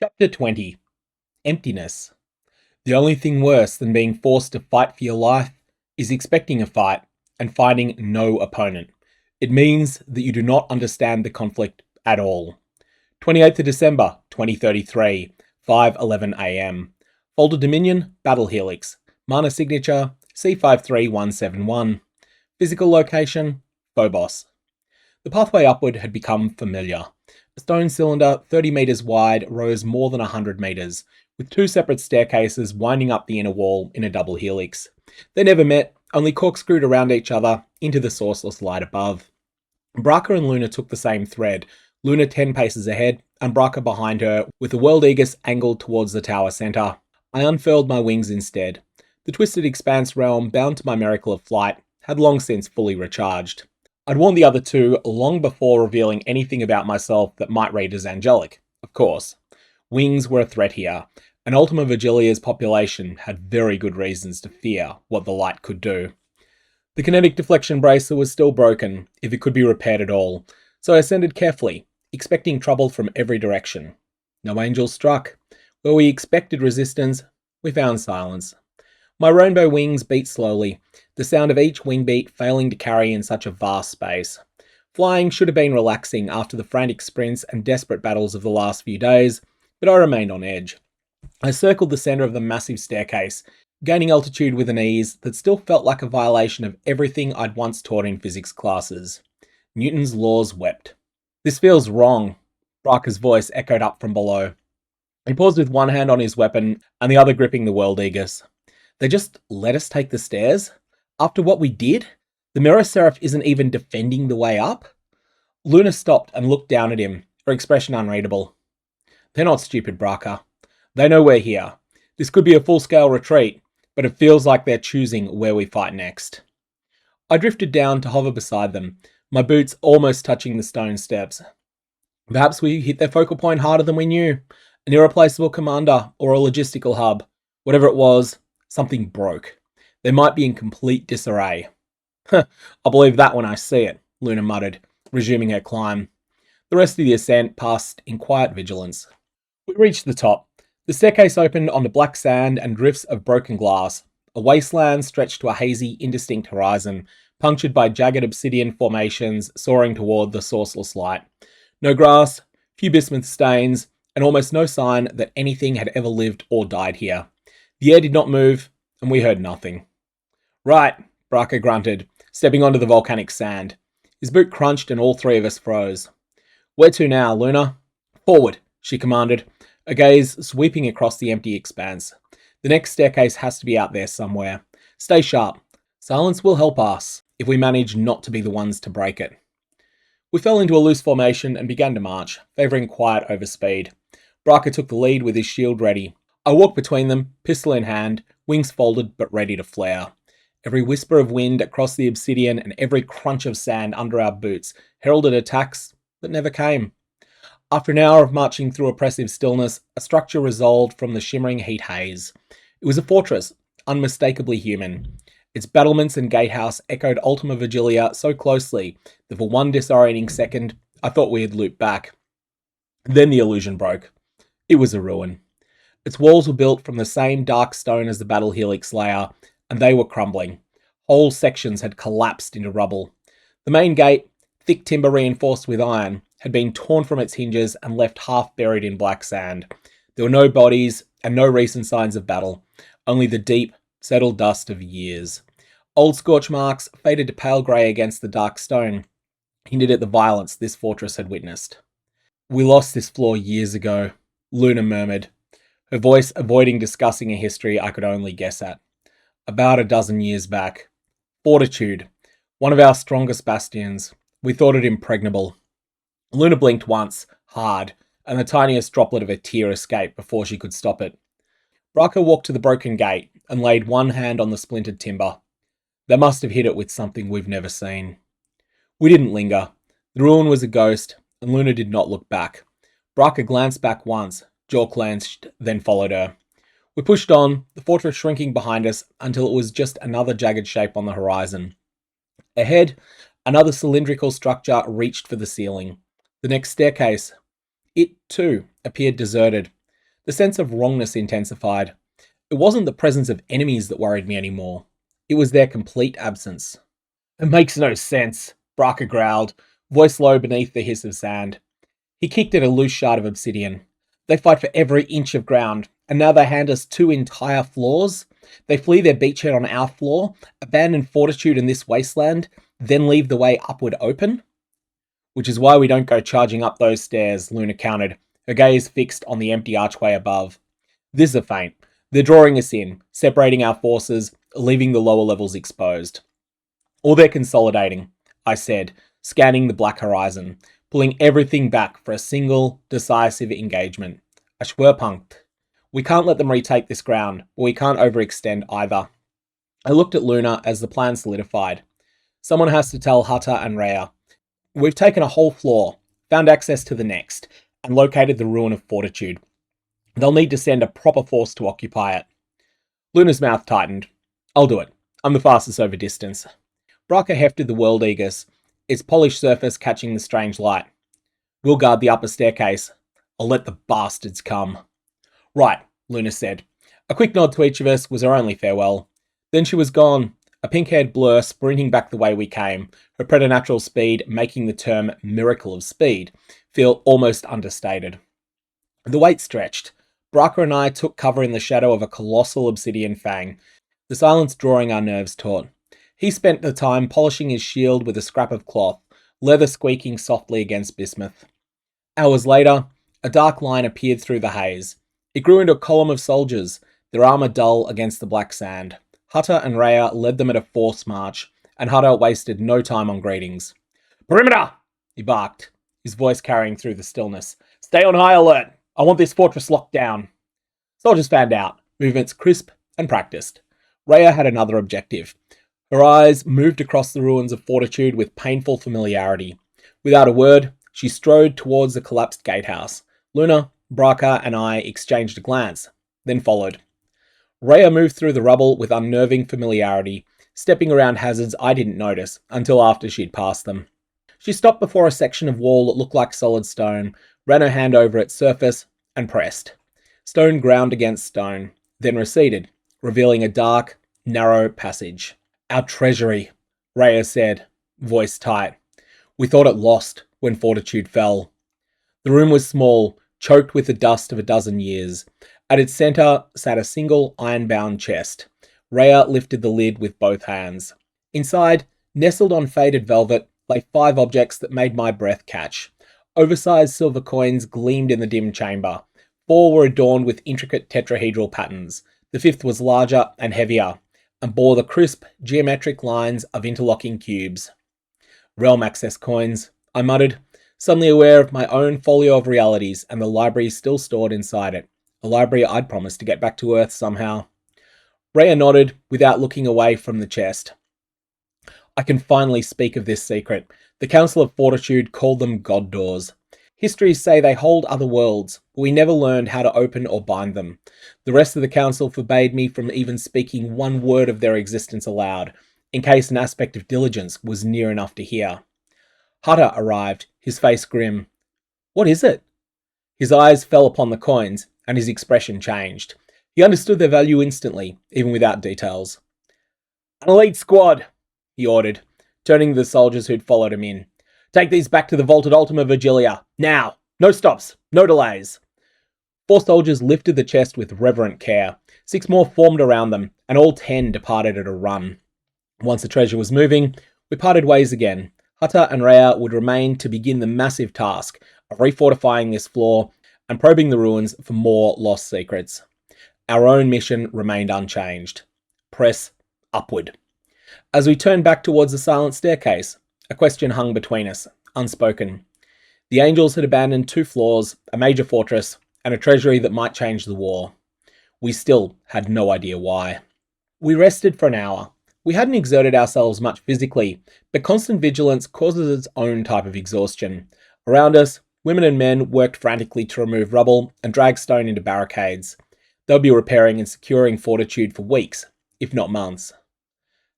Chapter 20. Emptiness. The only thing worse than being forced to fight for your life is expecting a fight and finding no opponent. It means that you do not understand the conflict at all. 28th of December, 2033, 5:11 AM. Folder Dominion, Battle Helix. Mana signature, C53171. Physical location, Phobos. The pathway upward had become familiar. A stone cylinder 30 metres wide rose more than 100 metres, with two separate staircases winding up the inner wall in a double helix. They never met, only corkscrewed around each other into the sourceless light above. Braca and Luna took the same thread, Luna 10 paces ahead, and Braca behind her, with the World Aegis angled towards the tower centre. I unfurled my wings instead. The twisted expanse realm, bound to my miracle of flight, had long since fully recharged. I'd warned the other two long before revealing anything about myself that might read as angelic, of course. Wings were a threat here, and Ultima Vigilia's population had very good reasons to fear what the light could do. The kinetic deflection bracer was still broken, if it could be repaired at all, so I ascended carefully, expecting trouble from every direction. No angels struck. Where we expected resistance, we found silence. My rainbow wings beat slowly, the sound of each wing beat failing to carry in such a vast space. Flying should have been relaxing after the frantic sprints and desperate battles of the last few days, but I remained on edge. I circled the centre of the massive staircase, gaining altitude with an ease that still felt like a violation of everything I'd once taught in physics classes. Newton's laws wept. "This feels wrong," Braca's voice echoed up from below. He paused with one hand on his weapon and the other gripping the World Aegis. "They just let us take the stairs? After what we did? The Mirror Seraph isn't even defending the way up?" Luna stopped and looked down at him, her expression unreadable. "They're not stupid, Braca. They know we're here. This could be a full-scale retreat, but it feels like they're choosing where we fight next." I drifted down to hover beside them, my boots almost touching the stone steps. Perhaps we hit their focal point harder than we knew. An irreplaceable commander or a logistical hub. Whatever it was, something broke. They might be in complete disarray. "I'll believe that when I see it," Luna muttered, resuming her climb. The rest of the ascent passed in quiet vigilance. We reached the top. The staircase opened onto black sand and drifts of broken glass. A wasteland stretched to a hazy, indistinct horizon, punctured by jagged obsidian formations soaring toward the sourceless light. No grass, few bismuth stains, and almost no sign that anything had ever lived or died here. The air did not move, and we heard nothing. "Right," Braca grunted, stepping onto the volcanic sand. His boot crunched and all three of us froze. "Where to now, Luna?" "Forward," she commanded, a gaze sweeping across the empty expanse. "The next staircase has to be out there somewhere. Stay sharp. Silence will help us, if we manage not to be the ones to break it." We fell into a loose formation and began to march, favouring quiet over speed. Braca took the lead with his shield ready. I walked between them, pistol in hand, wings folded but ready to flare. Every whisper of wind across the obsidian and every crunch of sand under our boots heralded attacks that never came. After an hour of marching through oppressive stillness, a structure resolved from the shimmering heat haze. It was a fortress, unmistakably human. Its battlements and gatehouse echoed Ultima Vigilia so closely that for one disorienting second, I thought we had looped back. Then the illusion broke. It was a ruin. Its walls were built from the same dark stone as the Battle Helix layer, and they were crumbling. Whole sections had collapsed into rubble. The main gate, thick timber reinforced with iron, had been torn from its hinges and left half buried in black sand. There were no bodies and no recent signs of battle, only the deep, settled dust of years. Old scorch marks, faded to pale grey against the dark stone, hinted at the violence this fortress had witnessed. "We lost this floor years ago," Luna murmured, her voice avoiding discussing a history I could only guess at. "About a dozen years back. Fortitude, one of our strongest bastions. We thought it impregnable." Luna blinked once, hard, and the tiniest droplet of a tear escaped before she could stop it. Braca walked to the broken gate and laid one hand on the splintered timber. "They must have hit it with something we've never seen." We didn't linger. The ruin was a ghost, and Luna did not look back. Braca glanced back once, jaw clenched, then followed her. We pushed on, the fortress shrinking behind us until it was just another jagged shape on the horizon. Ahead, another cylindrical structure reached for the ceiling. The next staircase. It, too, appeared deserted. The sense of wrongness intensified. It wasn't the presence of enemies that worried me anymore. It was their complete absence. It makes no sense, Braka growled, voice low beneath the hiss of sand. He kicked at a loose shard of obsidian. They fight for every inch of ground, and now they hand us 2 entire floors? They flee their beachhead on our floor, abandon Fortitude in this wasteland, then leave the way upward open? Which is why we don't go charging up those stairs, Luna countered, her gaze fixed on the empty archway above. This is a feint. They're drawing us in, separating our forces, leaving the lower levels exposed. Or they're consolidating, I said, scanning the black horizon, pulling everything back for a single, decisive engagement. A Schwerpunkt. We can't let them retake this ground, but we can't overextend either. I looked at Luna as the plan solidified. Someone has to tell Hutta and Rhea. We've taken a whole floor, found access to the next, and located the ruin of Fortitude. They'll need to send a proper force to occupy it. Luna's mouth tightened. I'll do it. I'm the fastest over distance. Braka hefted the World Aegis, its polished surface catching the strange light. We'll guard the upper staircase. I'll let the bastards come. Right, Luna said. A quick nod to each of us was our only farewell. Then she was gone, a pink-haired blur sprinting back the way we came, her preternatural speed making the term miracle of speed feel almost understated. The wait stretched. Braka and I took cover in the shadow of a colossal obsidian fang, the silence drawing our nerves taut. He spent the time polishing his shield with a scrap of cloth, leather squeaking softly against bismuth. Hours later, a dark line appeared through the haze. It grew into a column of soldiers, their armour dull against the black sand. Hutta and Rhea led them at a forced march, and Hutta wasted no time on greetings. Perimeter! He barked, his voice carrying through the stillness. Stay on high alert! I want this fortress locked down. Soldiers fanned out, movements crisp and practiced. Rhea had another objective. Her eyes moved across the ruins of Fortitude with painful familiarity. Without a word, she strode towards the collapsed gatehouse. Luna, Braka, and I exchanged a glance, then followed. Rhea moved through the rubble with unnerving familiarity, stepping around hazards I didn't notice until after she'd passed them. She stopped before a section of wall that looked like solid stone, ran her hand over its surface, and pressed. Stone ground against stone, then receded, revealing a dark, narrow passage. Our treasury, Rhea said, voice tight. We thought it lost when Fortitude fell. The room was small, choked with the dust of a dozen years. At its centre sat a single iron-bound chest. Rhea lifted the lid with both hands. Inside, nestled on faded velvet, lay 5 objects that made my breath catch. Oversized silver coins gleamed in the dim chamber. 4 were adorned with intricate tetrahedral patterns. The 5th was larger and heavier, and bore the crisp, geometric lines of interlocking cubes. Realm access coins, I muttered, suddenly aware of my own folio of realities and the library still stored inside it. A library I'd promised to get back to Earth somehow. Rhea nodded without looking away from the chest. I can finally speak of this secret. The Council of Fortitude called them God Doors. Histories say they hold other worlds, but we never learned how to open or bind them. The rest of the council forbade me from even speaking one word of their existence aloud, in case an aspect of diligence was near enough to hear. Hutta arrived, his face grim. What is it? His eyes fell upon the coins, and his expression changed. He understood their value instantly, even without details. An elite squad, he ordered, turning to the soldiers who'd followed him in. Take these back to the vaulted Ultima Vigilia. Now! No stops! No delays! 4 soldiers lifted the chest with reverent care. 6 more formed around them, and all 10 departed at a run. Once the treasure was moving, we parted ways again. Hutta and Rhea would remain to begin the massive task of refortifying this floor and probing the ruins for more lost secrets. Our own mission remained unchanged. Press upward. As we turned back towards the silent staircase, a question hung between us, unspoken. The Angels had abandoned 2 floors, a major fortress, and a treasury that might change the war. We still had no idea why. We rested for an hour. We hadn't exerted ourselves much physically, but constant vigilance causes its own type of exhaustion. Around us, women and men worked frantically to remove rubble and drag stone into barricades. They'll be repairing and securing Fortitude for weeks, if not months.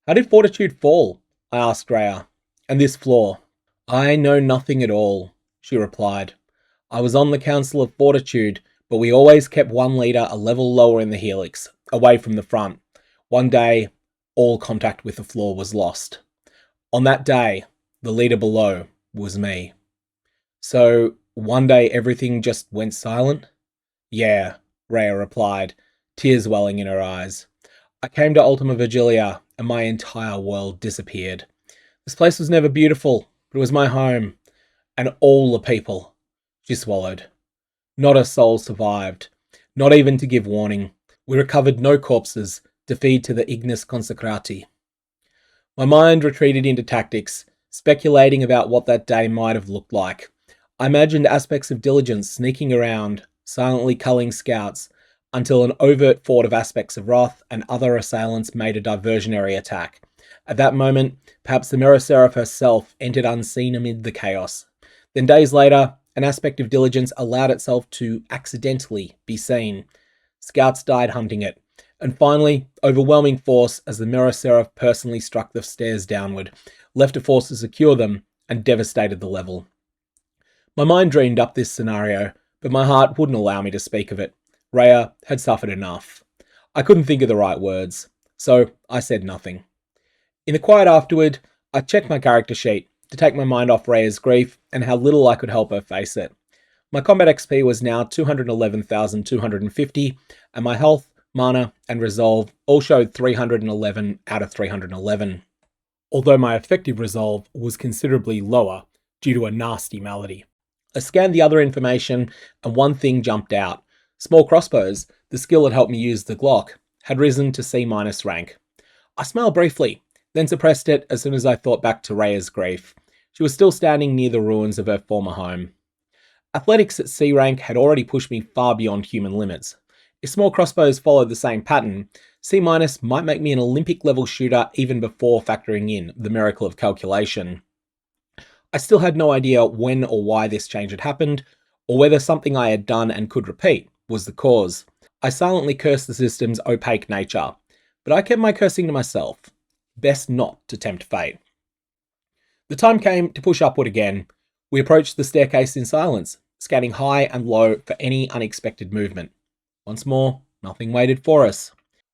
How did Fortitude fall? I asked Rhea. And this floor? I know nothing at all, she replied. I was on the Council of Fortitude, but we always kept one leader a level lower in the helix, away from the front. One day, all contact with the floor was lost. On that day, the leader below was me. So, one day everything just went silent? Yeah, Rhea replied, tears welling in her eyes. I came to Ultima Vigilia, and my entire world disappeared. This place was never beautiful, but it was my home. And all the people. She swallowed. Not a soul survived. Not even to give warning. We recovered no corpses to feed to the Ignis Consecrati. My mind retreated into tactics, speculating about what that day might have looked like. I imagined aspects of diligence sneaking around, silently culling scouts, until an overt fort of aspects of wrath and other assailants made a diversionary attack. At that moment, perhaps the Mirror Seraph herself entered unseen amid the chaos. Then days later, an aspect of diligence allowed itself to accidentally be seen. Scouts died hunting it. And finally, overwhelming force as the Mirror Seraph personally struck the stairs downward, left a force to secure them, and devastated the level. My mind dreamed up this scenario, but my heart wouldn't allow me to speak of it. Rhea had suffered enough. I couldn't think of the right words, so I said nothing. In the quiet afterward, I checked my character sheet to take my mind off Rhea's grief and how little I could help her face it. My combat XP was now 211,250, and my health, mana, and resolve all showed 311 out of 311. Although my effective resolve was considerably lower due to a nasty malady. I scanned the other information, and one thing jumped out. Small crossbows, the skill that helped me use the Glock, had risen to C- rank. I smiled briefly, then suppressed it as soon as I thought back to Rhea's grief. She was still standing near the ruins of her former home. Athletics at C rank had already pushed me far beyond human limits. If small crossbows followed the same pattern, C- might make me an Olympic level shooter even before factoring in the miracle of calculation. I still had no idea when or why this change had happened, or whether something I had done and could repeat was the cause. I silently cursed the system's opaque nature, but I kept my cursing to myself. Best not to tempt fate. The time came to push upward again. We approached the staircase in silence, scanning high and low for any unexpected movement. Once more, nothing waited for us.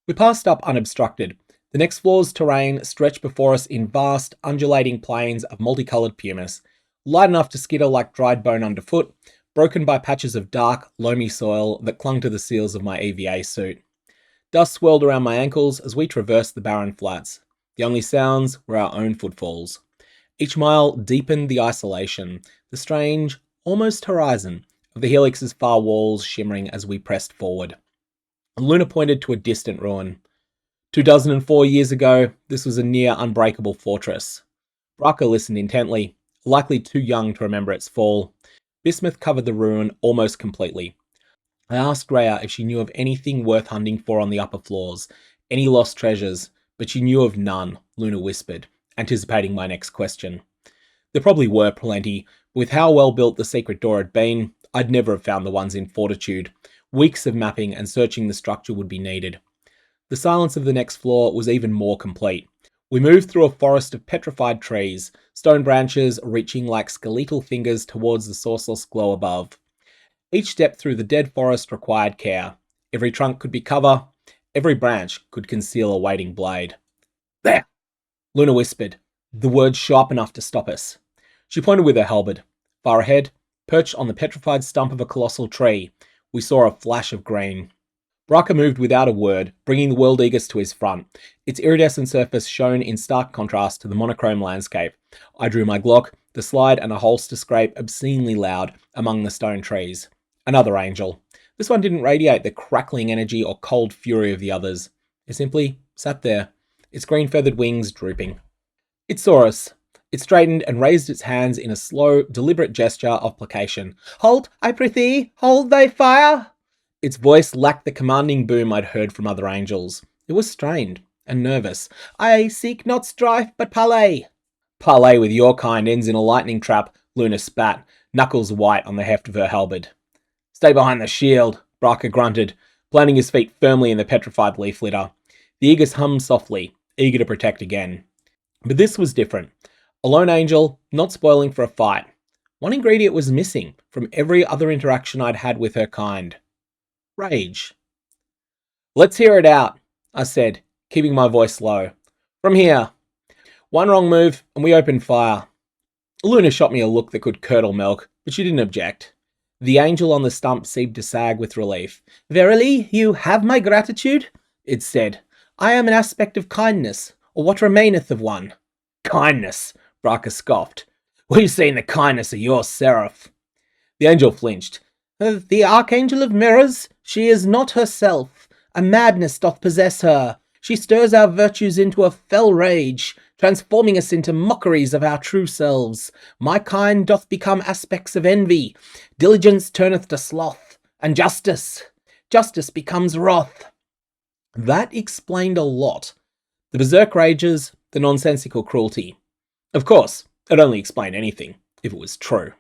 We passed up unobstructed. The next floor's terrain stretched before us in vast, undulating plains of multicoloured pumice, light enough to skitter like dried bone underfoot, broken by patches of dark, loamy soil that clung to the seals of my EVA suit. Dust swirled around my ankles as we traversed the barren flats. The only sounds were our own footfalls. Each mile deepened the isolation, the strange, almost horizon of the helix's far walls shimmering as we pressed forward. Luna pointed to a distant ruin. 2004 years ago, this was a near unbreakable fortress. Braca listened intently, likely too young to remember its fall. Bismuth covered the ruin almost completely. I asked Rhea if she knew of anything worth hunting for on the upper floors, any lost treasures, but she knew of none, Luna whispered, anticipating my next question. There probably were plenty, but with how well built the secret door had been, I'd never have found the ones in Fortitude. Weeks of mapping and searching the structure would be needed. The silence of the next floor was even more complete. We moved through a forest of petrified trees, stone branches reaching like skeletal fingers towards the sourceless glow above. Each step through the dead forest required care. Every trunk could be cover, every branch could conceal a waiting blade. There! Luna whispered, the words sharp enough to stop us. She pointed with her halberd. Far ahead, perched on the petrified stump of a colossal tree, we saw a flash of green. Braca moved without a word, bringing the World Aegis to his front. Its iridescent surface shone in stark contrast to the monochrome landscape. I drew my Glock, the slide and a holster scrape obscenely loud among the stone trees. Another angel. This one didn't radiate the crackling energy or cold fury of the others. It simply sat there, its green-feathered wings drooping. It saw us. It straightened and raised its hands in a slow, deliberate gesture of placation. Halt, I prithee! Hold thy fire! Its voice lacked the commanding boom I'd heard from other angels. It was strained and nervous. I seek not strife, but parley. Parley with your kind ends in a lightning trap, Luna spat, knuckles white on the heft of her halberd. Stay behind the shield, Braca grunted, planting his feet firmly in the petrified leaf litter. The Aegis hummed softly, eager to protect again. But this was different. A lone angel, not spoiling for a fight. One ingredient was missing from every other interaction I'd had with her kind. rage. Let's hear it out, I said, keeping my voice low. From here. One wrong move, and we opened fire. Luna shot me a look that could curdle milk, but she didn't object. The angel on the stump seemed to sag with relief. Verily, you have my gratitude? It said. I am an aspect of kindness, or what remaineth of one. Kindness, Braca scoffed. We've seen the kindness of your seraph. The angel flinched. The Archangel of Mirrors, she is not herself. A madness doth possess her. She stirs our virtues into a fell rage, transforming us into mockeries of our true selves. My kind doth become aspects of envy. Diligence turneth to sloth, and justice becomes wrath. That explained a lot. The berserk rages, the nonsensical cruelty. Of course, it only explained anything, if it was true.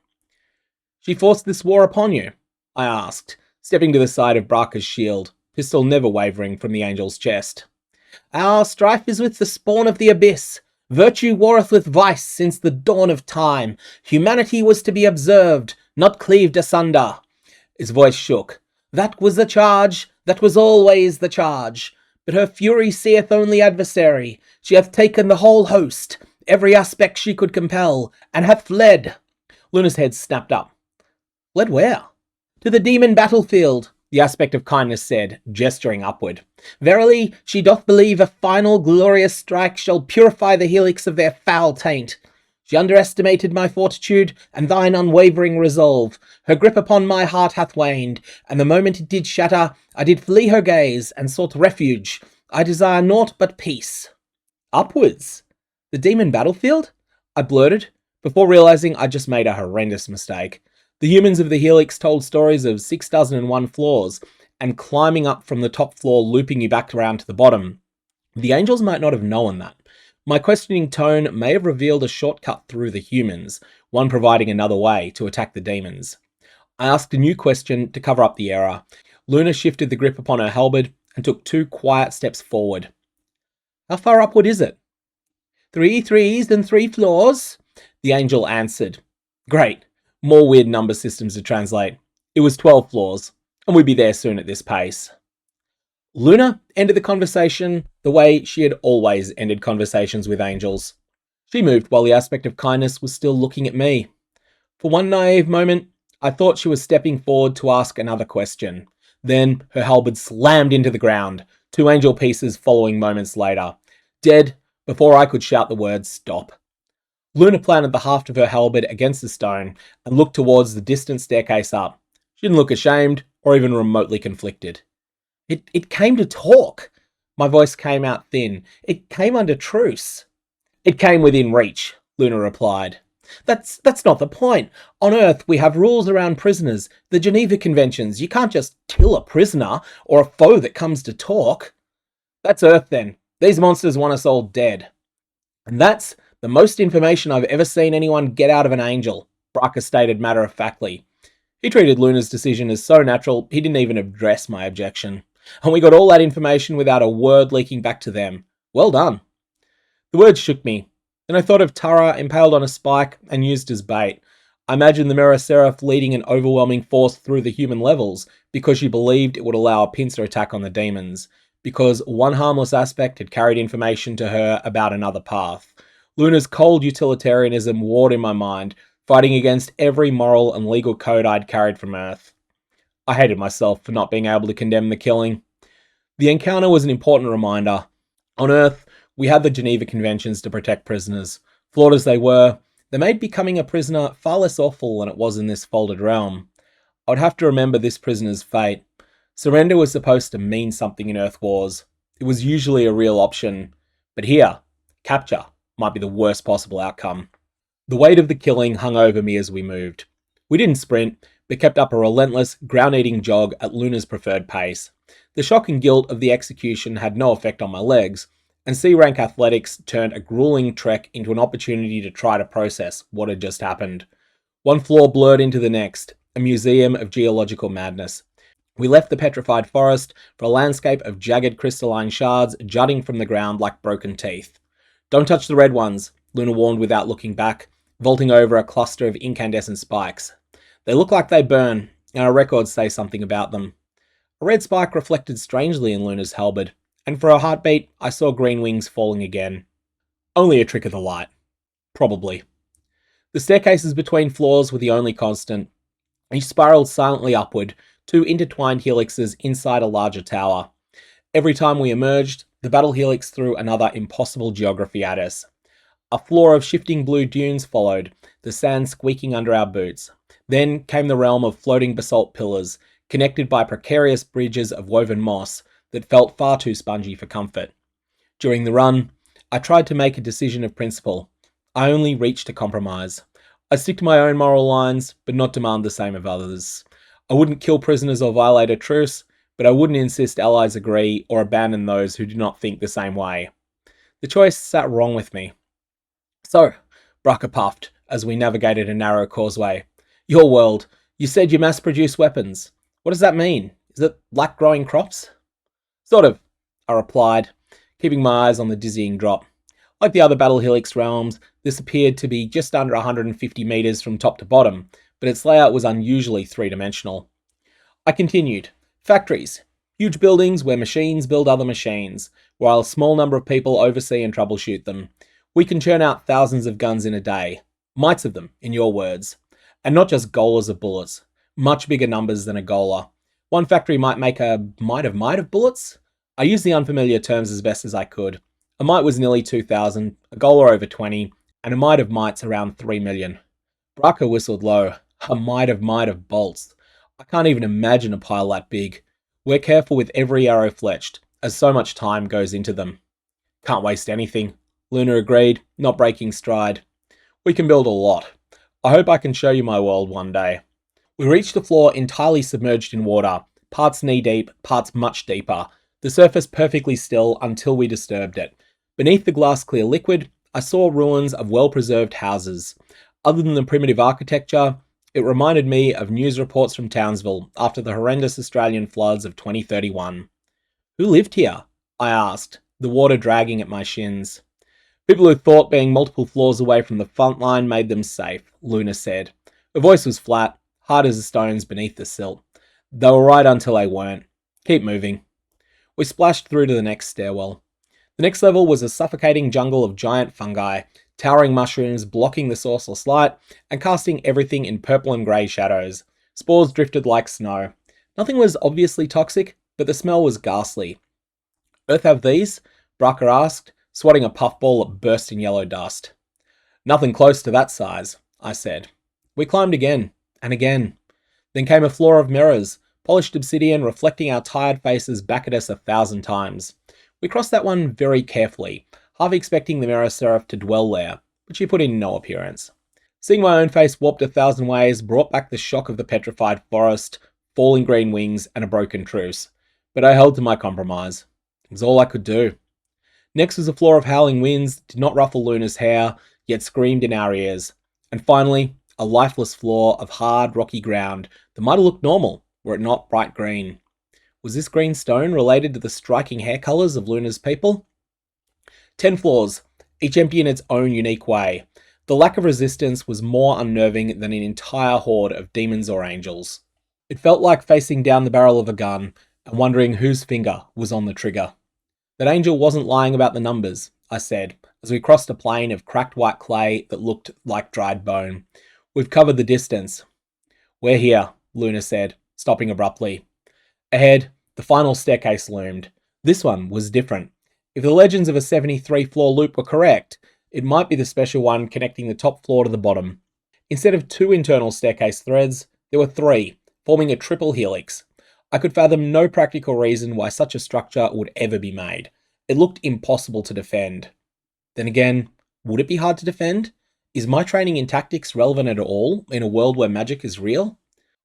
She forced this war upon you? I asked, stepping to the side of Braca's shield, pistol never wavering from the angel's chest. Our strife is with the spawn of the abyss. Virtue warreth with vice since the dawn of time. Humanity was to be observed, not cleaved asunder. His voice shook. That was the charge, that was always the charge. But her fury seeth only adversary. She hath taken the whole host, every aspect she could compel, and hath fled. Luna's head snapped up. Fled where? To the demon battlefield, the aspect of kindness said, gesturing upward. Verily, she doth believe a final glorious strike shall purify the helix of their foul taint. She underestimated my fortitude and thine unwavering resolve. Her grip upon my heart hath waned, and the moment it did shatter, I did flee her gaze and sought refuge. I desire naught but peace. Upwards? The demon battlefield? I blurted, before realizing I'd just made a horrendous mistake. The humans of the Helix told stories of 6,001 floors, and climbing up from the top floor looping you back around to the bottom. The angels might not have known that. My questioning tone may have revealed a shortcut through the humans, one providing another way to attack the demons. I asked a new question to cover up the error. Luna shifted the grip upon her halberd and took 2 quiet steps forward. How far upward is it? 3 threes and 3 floors, the angel answered. Great. More weird number systems to translate. It was 12 floors, and we'd be there soon at this pace. Luna ended the conversation the way she had always ended conversations with angels. She moved while the aspect of kindness was still looking at me. For one naive moment, I thought she was stepping forward to ask another question. Then her halberd slammed into the ground, 2 angel pieces following moments later, dead before I could shout the word stop. Luna planted the haft of her halberd against the stone and looked towards the distant staircase up. She didn't look ashamed or even remotely conflicted. It came to talk. My voice came out thin. It came under truce. It came within reach, Luna replied. That's not the point. On Earth, we have rules around prisoners, the Geneva Conventions. You can't just kill a prisoner or a foe that comes to talk. That's Earth then. These monsters want us all dead. And that's the most information I've ever seen anyone get out of an angel, Braca stated matter-of-factly. He treated Luna's decision as so natural, he didn't even address my objection. And we got all that information without a word leaking back to them. Well done. The words shook me. Then I thought of Tara impaled on a spike and used as bait. I imagined the Mirror Seraph leading an overwhelming force through the human levels because she believed it would allow a pincer attack on the demons, because one harmless aspect had carried information to her about another path. Luna's cold utilitarianism warred in my mind, fighting against every moral and legal code I'd carried from Earth. I hated myself for not being able to condemn the killing. The encounter was an important reminder. On Earth, we had the Geneva Conventions to protect prisoners. Flawed as they were, they made becoming a prisoner far less awful than it was in this folded realm. I would have to remember this prisoner's fate. Surrender was supposed to mean something in Earth wars. It was usually a real option. But here, capture might be the worst possible outcome. The weight of the killing hung over me as we moved. We didn't sprint, but kept up a relentless, ground-eating jog at Luna's preferred pace. The shock and guilt of the execution had no effect on my legs, and C-rank athletics turned a grueling trek into an opportunity to try to process what had just happened. One floor blurred into the next, a museum of geological madness. We left the petrified forest for a landscape of jagged crystalline shards jutting from the ground like broken teeth. Don't touch the red ones, Luna warned without looking back, vaulting over a cluster of incandescent spikes. They look like they burn, and our records say something about them. A red spike reflected strangely in Luna's halberd, and for a heartbeat, I saw green wings falling again. Only a trick of the light. Probably. The staircases between floors were the only constant. Each spiraled silently upward, two intertwined helixes inside a larger tower. Every time we emerged, the battle helix threw another impossible geography at us. A floor of shifting blue dunes followed, the sand squeaking under our boots. Then came the realm of floating basalt pillars, connected by precarious bridges of woven moss that felt far too spongy for comfort. During the run, I tried to make a decision of principle. I only reached a compromise. I stick to my own moral lines, but not demand the same of others. I wouldn't kill prisoners or violate a truce, but I wouldn't insist allies agree or abandon those who do not think the same way. The choice sat wrong with me. So, Braca puffed as we navigated a narrow causeway. Your world. You said you mass-produce weapons. What does that mean? Is it like growing crops? Sort of, I replied, keeping my eyes on the dizzying drop. Like the other Battle Helix realms, this appeared to be just under 150 meters from top to bottom, but its layout was unusually three-dimensional. I continued. Factories. Huge buildings where machines build other machines, while a small number of people oversee and troubleshoot them. We can churn out thousands of guns in a day. Mites of them, in your words. And not just golas of bullets. Much bigger numbers than a gola. One factory might make a might of bullets? I used the unfamiliar terms as best as I could. A mite was nearly 2,000, a gola over 20, and a might of mites around 3 million. Braca whistled low. A might of bolts. I can't even imagine a pile that big. We're careful with every arrow fletched, as so much time goes into them. Can't waste anything. Luna agreed, not breaking stride. We can build a lot. I hope I can show you my world one day. We reached a floor entirely submerged in water, parts knee-deep, parts much deeper, the surface perfectly still until we disturbed it. Beneath the glass-clear liquid, I saw ruins of well-preserved houses. Other than the primitive architecture, it reminded me of news reports from Townsville after the horrendous Australian floods of 2031. Who lived here? I asked, the water dragging at my shins. People who thought being multiple floors away from the front line made them safe, Luna said. Her voice was flat, hard as the stones beneath the silt. They were right until they weren't. Keep moving. We splashed through to the next stairwell. The next level was a suffocating jungle of giant fungi, towering mushrooms blocking the sourceless light and casting everything in purple and grey shadows. Spores drifted like snow. Nothing was obviously toxic, but the smell was ghastly. Earth have these? Braca asked, swatting a puffball at bursting yellow dust. Nothing close to that size, I said. We climbed again, and again. Then came a floor of mirrors, polished obsidian reflecting our tired faces back at us 1,000 times. We crossed that one very carefully, half expecting the mirror seraph to dwell there, but she put in no appearance. Seeing my own face warped 1,000 ways brought back the shock of the petrified forest, falling green wings, and a broken truce. But I held to my compromise. It was all I could do. Next was a floor of howling winds that did not ruffle Luna's hair, yet screamed in our ears. And finally, a lifeless floor of hard, rocky ground that might have looked normal, were it not bright green. Was this green stone related to the striking hair colours of Luna's people? 10 floors, each empty in its own unique way. The lack of resistance was more unnerving than an entire horde of demons or angels. It felt like facing down the barrel of a gun and wondering whose finger was on the trigger. That angel wasn't lying about the numbers, I said, as we crossed a plain of cracked white clay that looked like dried bone. We've covered the distance. We're here, Luna said, stopping abruptly. Ahead, the final staircase loomed. This one was different. If the legends of a 73-floor loop were correct, it might be the special one connecting the top floor to the bottom. Instead of 2 internal staircase threads, there were 3, forming a triple helix. I could fathom no practical reason why such a structure would ever be made. It looked impossible to defend. Then again, would it be hard to defend? Is my training in tactics relevant at all in a world where magic is real?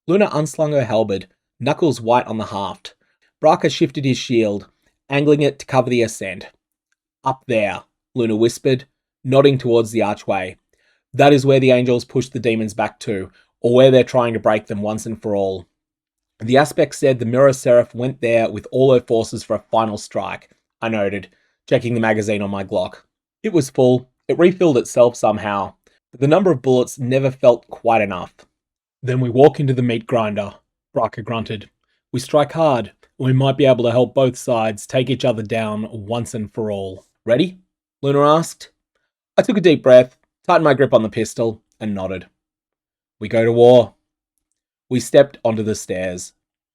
Luna unslung her halberd, knuckles white on the haft. Braca shifted his shield, angling it to cover the ascent. Up there, Luna whispered, nodding towards the archway. That is where the angels push the demons back to, or where they're trying to break them once and for all. The aspect said the mirror seraph went there with all her forces for a final strike, I noted, checking the magazine on my Glock. It was full. It refilled itself somehow, but the number of bullets never felt quite enough. Then we walk into the meat grinder, Braca grunted. We strike hard, We might be able to help both sides take each other down once and for all. Ready? Luna asked. I took a deep breath, tightened my grip on the pistol, and nodded. We go to war. We stepped onto the stairs.